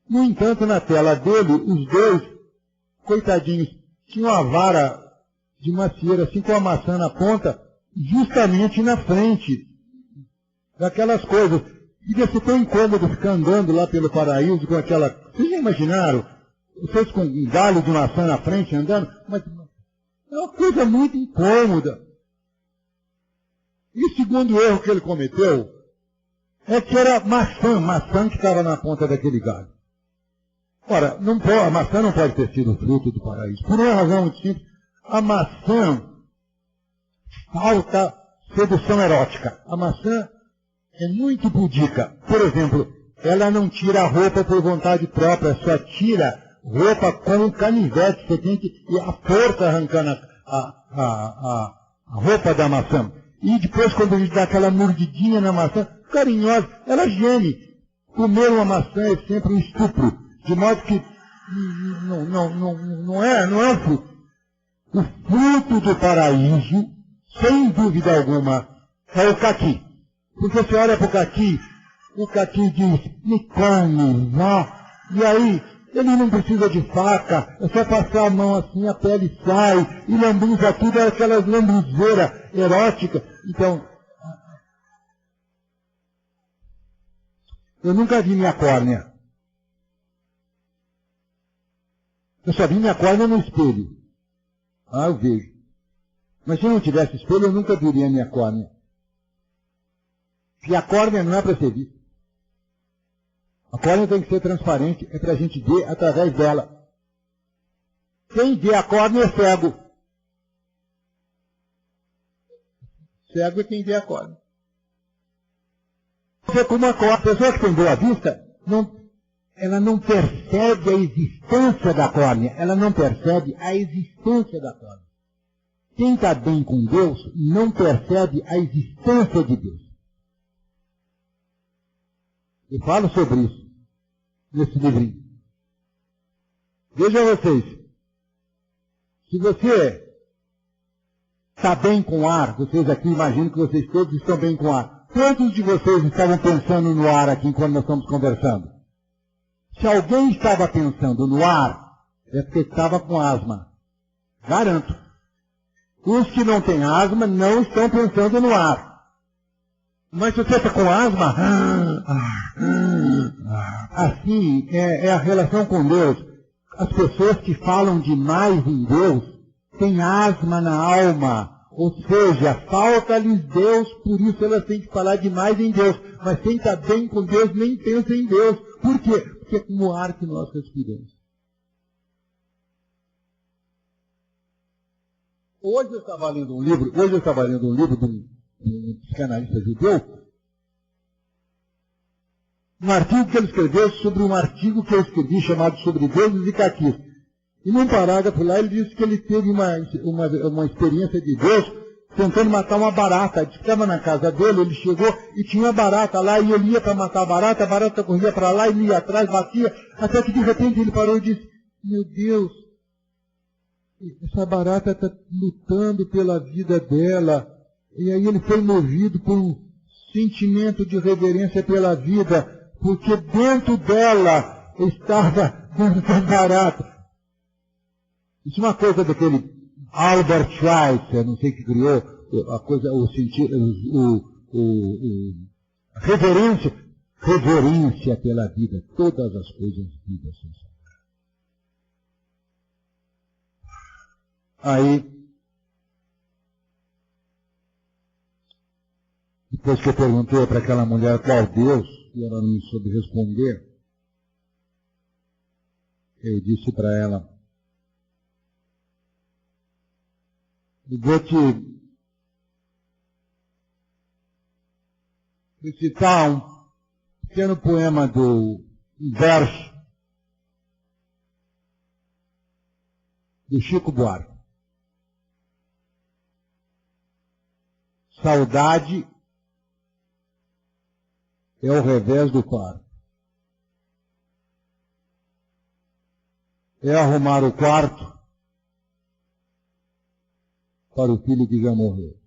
No entanto, na tela dele, os dois, coitadinhos, tinham a vara de macieira, assim com a maçã na ponta, justamente na frente daquelas coisas. Devia ser tão incômodo ficar andando lá pelo paraíso com aquela... Vocês já imaginaram? Vocês com um galho de maçã na frente andando? Mas é uma coisa muito incômoda. E o segundo erro que ele cometeu é que era maçã que estava na ponta daquele galho. Ora, não pode, a maçã não pode ter sido fruto do paraíso. Por uma razão muito simples, a maçã falta sedução erótica. A maçã é muito pudica. Por exemplo, ela não tira a roupa por vontade própria, só tira roupa com um canivete. Você tem que ir à força arrancando a roupa da maçã. E depois, quando a gente dá aquela mordidinha na maçã, carinhosa, ela geme. Comer uma maçã é sempre um estupro. De modo que não é um fruto. O fruto do paraíso, sem dúvida alguma, é o caqui. Porque você olha para o caqui diz, me come, não. E aí, ele não precisa de faca, é só passar a mão assim, a pele sai, e lambuza tudo, é aquelas lambuzeiras eróticas. Então, eu nunca vi minha córnea. Eu só vi minha córnea no espelho. Ah, eu vejo. Mas se não tivesse espelho, eu nunca viria minha córnea. E a córnea não é para ser vista. A córnea tem que ser transparente, é para a gente ver através dela. Quem vê a córnea é cego. Cego é quem vê a córnea. Você com uma córnea, a pessoa que tem boa vista, ela não percebe a existência da córnea. Ela não percebe a existência da córnea. Quem está bem com Deus não percebe a existência de Deus. Eu falo sobre isso nesse livrinho. Vejam vocês. Se você está bem com o ar, vocês aqui, imagino que vocês todos estão bem com o ar. Quantos de vocês estavam pensando no ar aqui enquanto nós estamos conversando? Se alguém estava pensando no ar, é porque estava com asma. Garanto. Os que não têm asma não estão pensando no ar. Mas se você está com asma, assim é a relação com Deus. As pessoas que falam demais em Deus têm asma na alma. Ou seja, falta-lhes Deus, por isso elas têm que falar demais em Deus. Mas quem está bem com Deus nem pensa em Deus. Por quê? Porque é como o ar que nós respiramos. Hoje eu estava lendo um livro de um psicanalista judeu, um artigo que ele escreveu sobre um artigo que eu escrevi chamado Sobre Deuses e Caquis. E num parágrafo lá ele disse que ele teve uma experiência de Deus tentando matar uma barata. Ele estava na casa dele, ele chegou e tinha uma barata lá, e ele ia para matar a barata corria para lá, ele ia atrás, batia, até que de repente ele parou e disse, meu Deus, essa barata está lutando pela vida dela. E aí ele foi movido por um sentimento de reverência pela vida, porque dentro dela estava essa barata. Isso é uma coisa daquele Albert Schweitzer, não sei que criou a coisa, o sentido, reverência pela vida. Todas as coisas vivas são sagradas. Aí, depois que eu perguntei para aquela mulher qual Deus, e ela não me soube responder, eu disse para ela, eu vou te recitar um pequeno poema um verso do Chico Buarque. Saudade é o revés do parto. É arrumar o quarto para o filho que já morreu.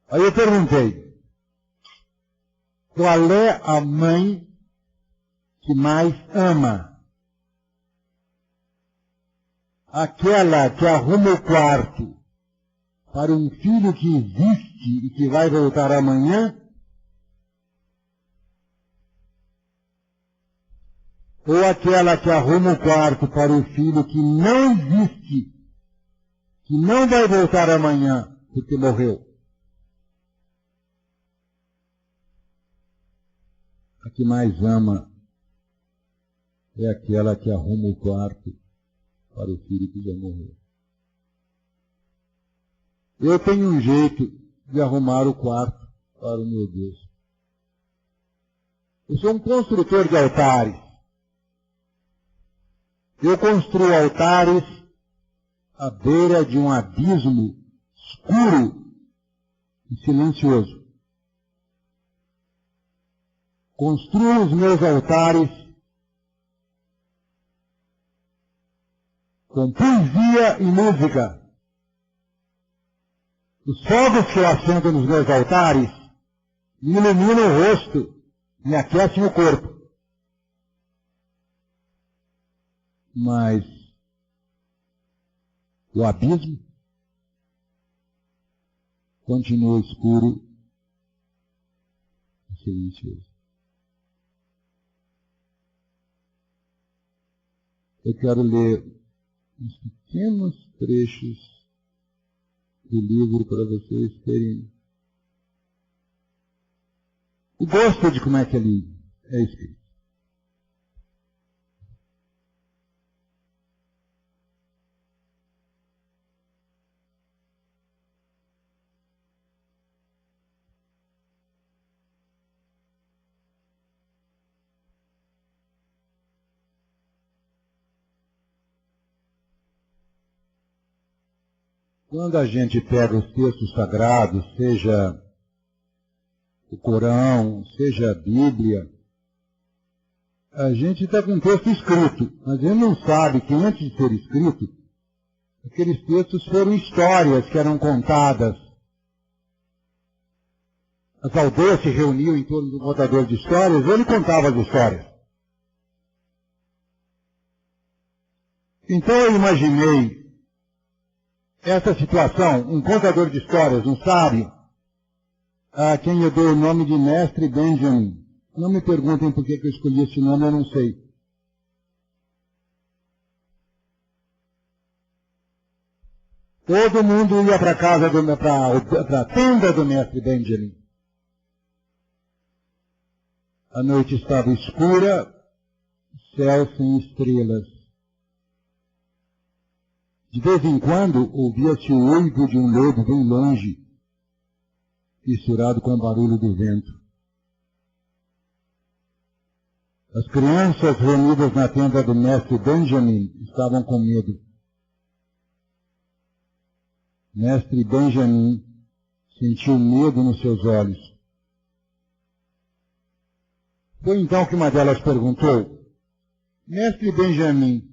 Aí eu perguntei, qual é a mãe que mais ama? Aquela que arruma o quarto para um filho que existe e que vai voltar amanhã? Ou aquela que arruma o quarto para o filho que não existe, que não vai voltar amanhã porque morreu? A que mais ama é aquela que arruma o quarto para o filho que já morreu. Eu tenho um jeito de arrumar o quarto para o meu Deus. Eu sou um construtor de altares. Eu construo altares à beira de um abismo escuro e silencioso. Construo os meus altares com poesia e música. Os fogos que eu acendo nos meus altares me iluminam o rosto, me aquecem o corpo. Mas o abismo continua escuro e silencioso. Eu quero ler uns pequenos trechos do livro para vocês terem o gosto de como é que ele é escrito. Quando a gente pega os textos sagrados, seja o Corão, seja a Bíblia, a gente está com um texto escrito, mas a gente não sabe que antes de ser escrito, aqueles textos foram histórias que eram contadas. As aldeias se reuniam em torno do contador de histórias, ele contava as histórias. Então eu imaginei essa situação, um contador de histórias, um sábio, a quem eu dou o nome de Mestre Benjamin. Não me perguntem por que eu escolhi esse nome, eu não sei. Todo mundo ia para casa, para a tenda do Mestre Benjamin. A noite estava escura, céu sem estrelas. De vez em quando, ouvia-se o uivo de um lobo bem longe, misturado com o barulho do vento. As crianças reunidas na tenda do Mestre Benjamin estavam com medo. Mestre Benjamin sentiu medo nos seus olhos. Foi então que uma delas perguntou: Mestre Benjamin,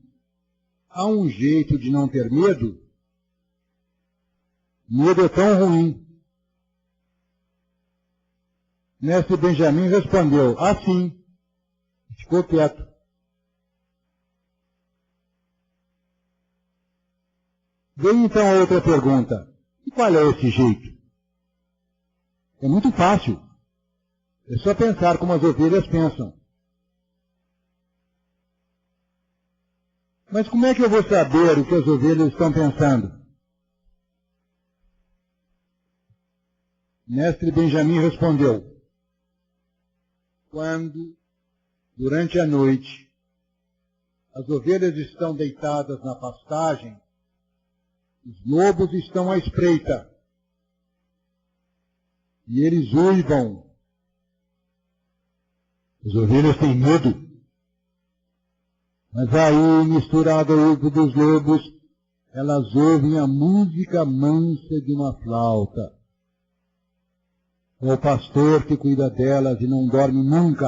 há um jeito de não ter medo? Medo é tão ruim. Mestre Benjamin respondeu: sim. Ficou quieto. Veio então a outra pergunta: e qual é esse jeito? É muito fácil. É só pensar como as ovelhas pensam. Mas como é que eu vou saber o que as ovelhas estão pensando? Mestre Benjamin respondeu: quando, durante a noite, as ovelhas estão deitadas na pastagem, os lobos estão à espreita, e eles uivam. As ovelhas têm medo. Mas aí, misturado ao uivo dos lobos, elas ouvem a música mansa de uma flauta. É o pastor que cuida delas e não dorme nunca.